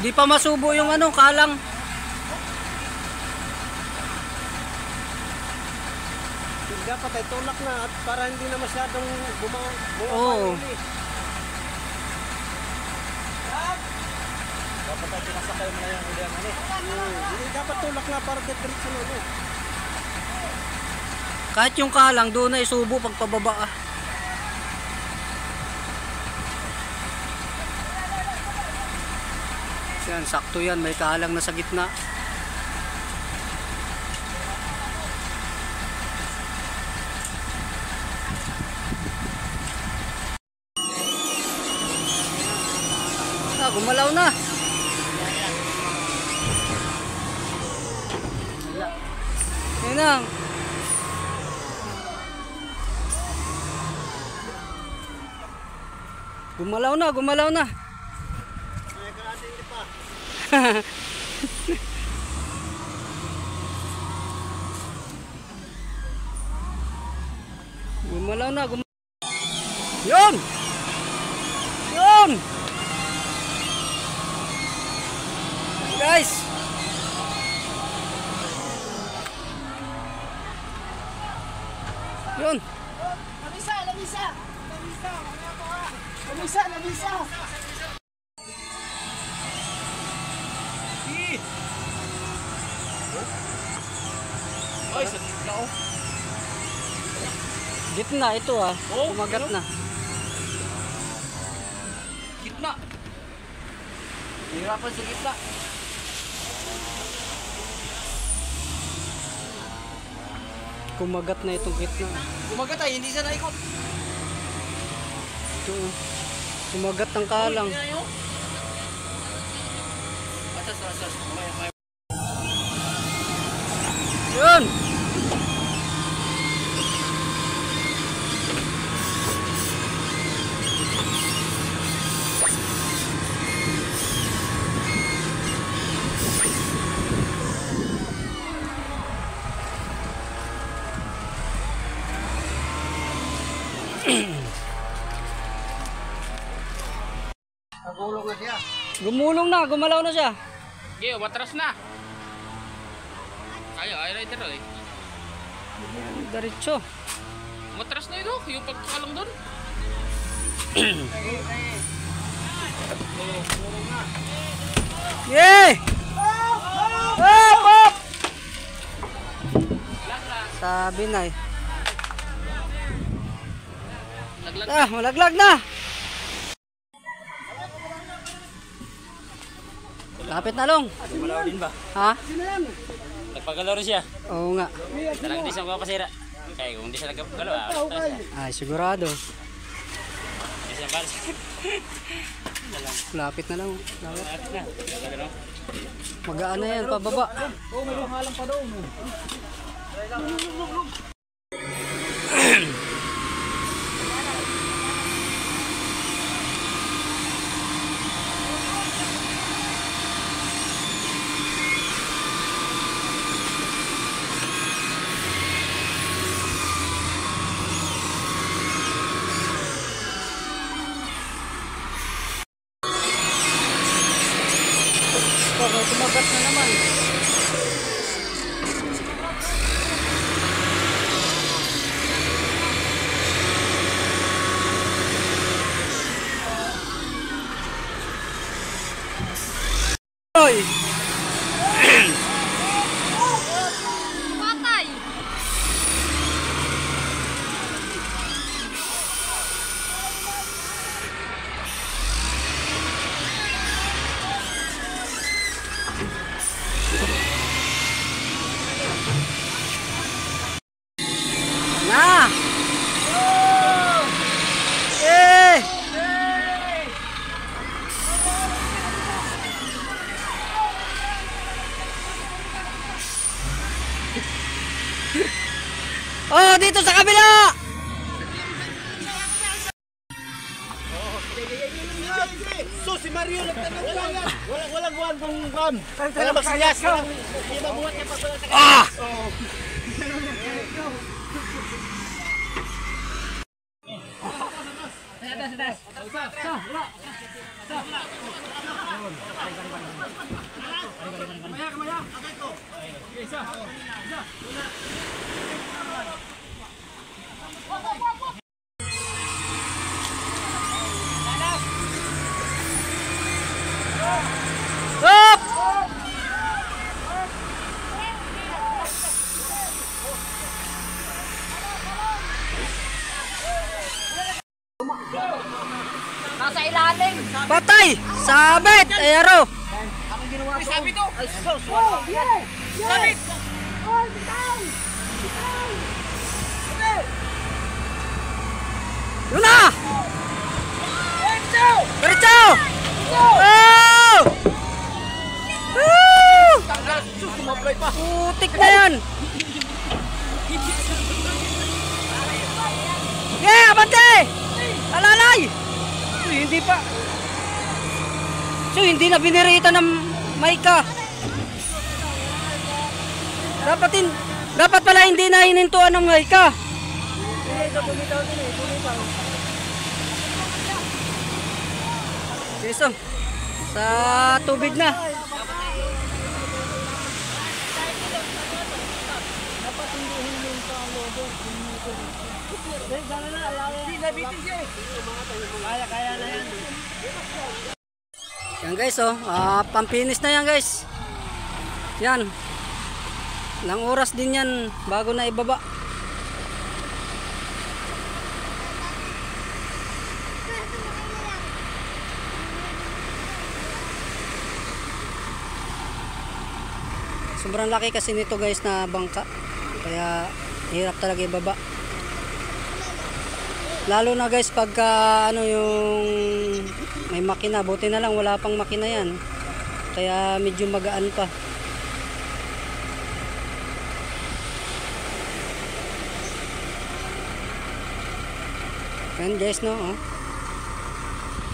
Di pa masubo yung ano, kalang. Dapat ay tulak na at para hindi na masyadong bumaba. Oo. Dapat ay pinasakay mo na yung uliang ano. Hindi dapat tulak na para diretso na ano. Kahit yung kalang doon na isubo pagpababa ah. Yan, sakto yan, may kalang na sa gitna. Gumalaw na. Yan na. Gumalaw na, gumalaw na. Gumalaw na, gumalaw. Yun! Yun! Guys! Yun! Labisa! Labisa! Labisa! Labisa! Ay, sa gitna oh. Gitna ito ah. Kumagat na. Gitna. Hirapan sa gitna. Kumagat na itong gitna. Kumagat ay, hindi siya naikot. Ito. Kumagat ng kalang. Atas. Yun! Nagulong na siya. Gumulong na, gumalaw na siya. Geo, matras na. Ayo, ay rider eh. Diretso. Matras na ito, yung pagkakalang doon. Yay! Hop! Sabi na eh. Ah, malaglag na. Lapit na long. Malaw din ba? Ha? Nagpagalaw rin siya. Oo nga. Talagang di siya makapasira. Kaya kung di siya nagpagalaw, Ay, sigurado. di siya balas. Lapit na lang. Lapit. Na, nagpagalaw. Magaan na yan, pababa. Oh, may halang pa doon. Tumagat na naman. Oy! Patay! Na! Eh! Oh, dito sa kabila! So si Mario nagtanong lang yan. Walang buwan kung buwan. Kaya magsinyas ka. Hindi mabuhat niya pag wala sa Ah! Up! Nasa ilalim. Patay! Sabit! Ayaro! Sabi to! Ay, sus. Sabit. Oh, bitaw. Yun na! Diretso! Oh! Woo! Sumablay pa! Putik na yan! Yeah, abante! Alalay! Uy, hindi pa. So, hindi na binirita ng Maika. Dapat pala hindi na hinintuan ng Maika. Yes, oh. Sa tubig na. Yan guys, oh, pampinis na yan guys. Yan. Ilang oras din yan bago na ibaba. Sobrang laki kasi nito guys na bangka. Kaya hirap talaga ibaba. Lalo na guys pagka ano yung may makina, buti na lang wala pang makina yan. Kaya medyo magaan pa. Yan guys, no, oh.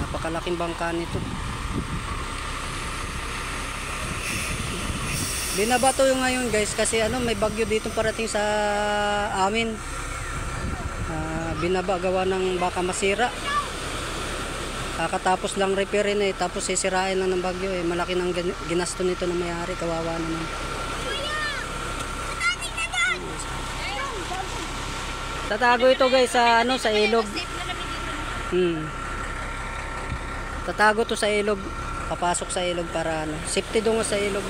Napakalaking bangka nito. Binabato yung ngayon guys kasi ano may bagyo dito parating sa amin. Binaba gawa ng baka masira. Kakatapos lang repairin eh, tapos sisirain lang ng bagyo eh. Malaki ng ginasto nito ng may-ari, kawawa naman. Tatago ito guys sa ano sa ilog. Tatago to sa ilog, papasok sa ilog para ano, safety doon sa ilog.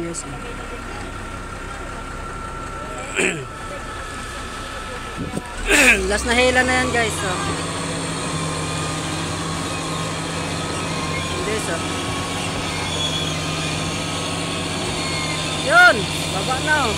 Yes. Last na hila na yan guys, so. Hindi, so. Yun, baba na, oh.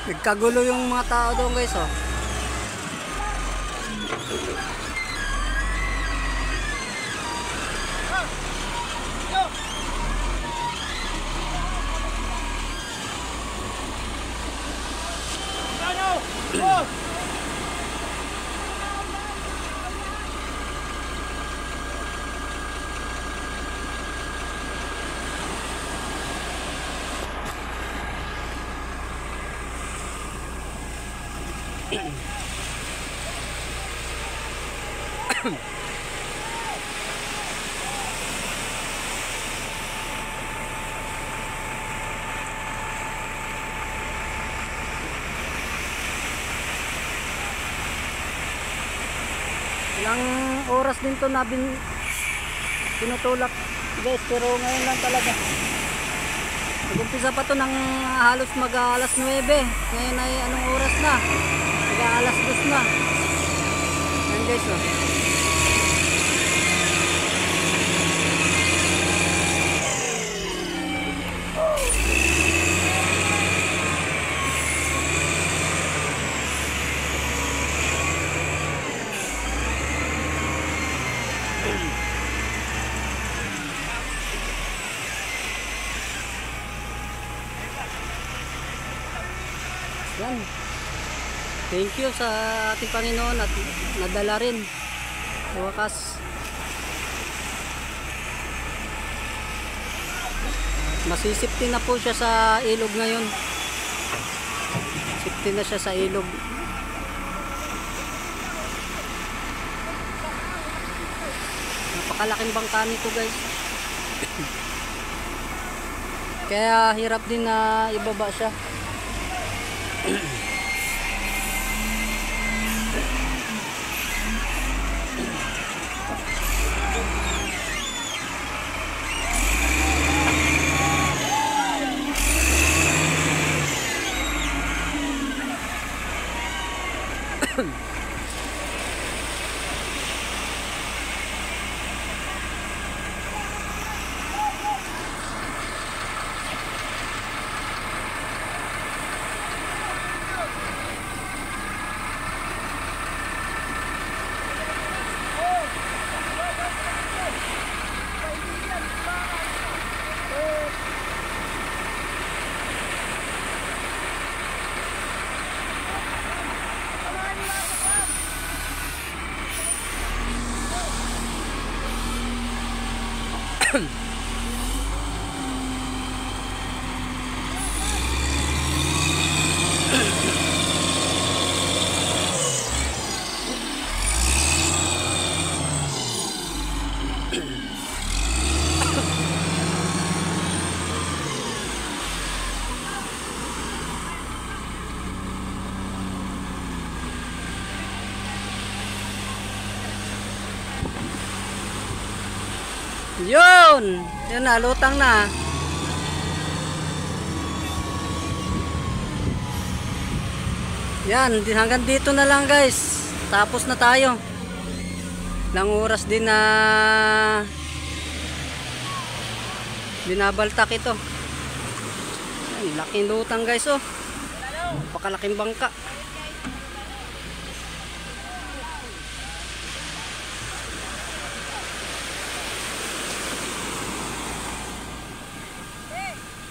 Nagkagulo yung mga tao doon guys, oh. Ilang oras din to na pinutulak guys, pero ngayon lang talaga. Nag-umpisa pa to ng halos mag alas 9. Ngayon ay anong oras na? Mag alas 2 na. Yan guys, oh. Yan. Thank you sa ating Panginoon at nadala rin. Sa wakas. Masisipti na po siya sa ilog ngayon. Sipti na siya sa ilog. Napakalaking bangka nito guys. Kaya hirap din na ibaba siya. Yun! Yun na, lutang na. Yan, hanggang dito na lang guys. Tapos na tayo. Ilang oras din na binabaltak ito. Ay, laking lutang guys oh. Napakalaking bangka.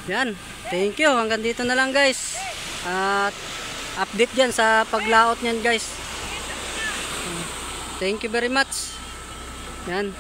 Yan, thank you. Hanggang dito na lang guys. At update dyan sa paglaot nyan guys. Thank you very much. Yan.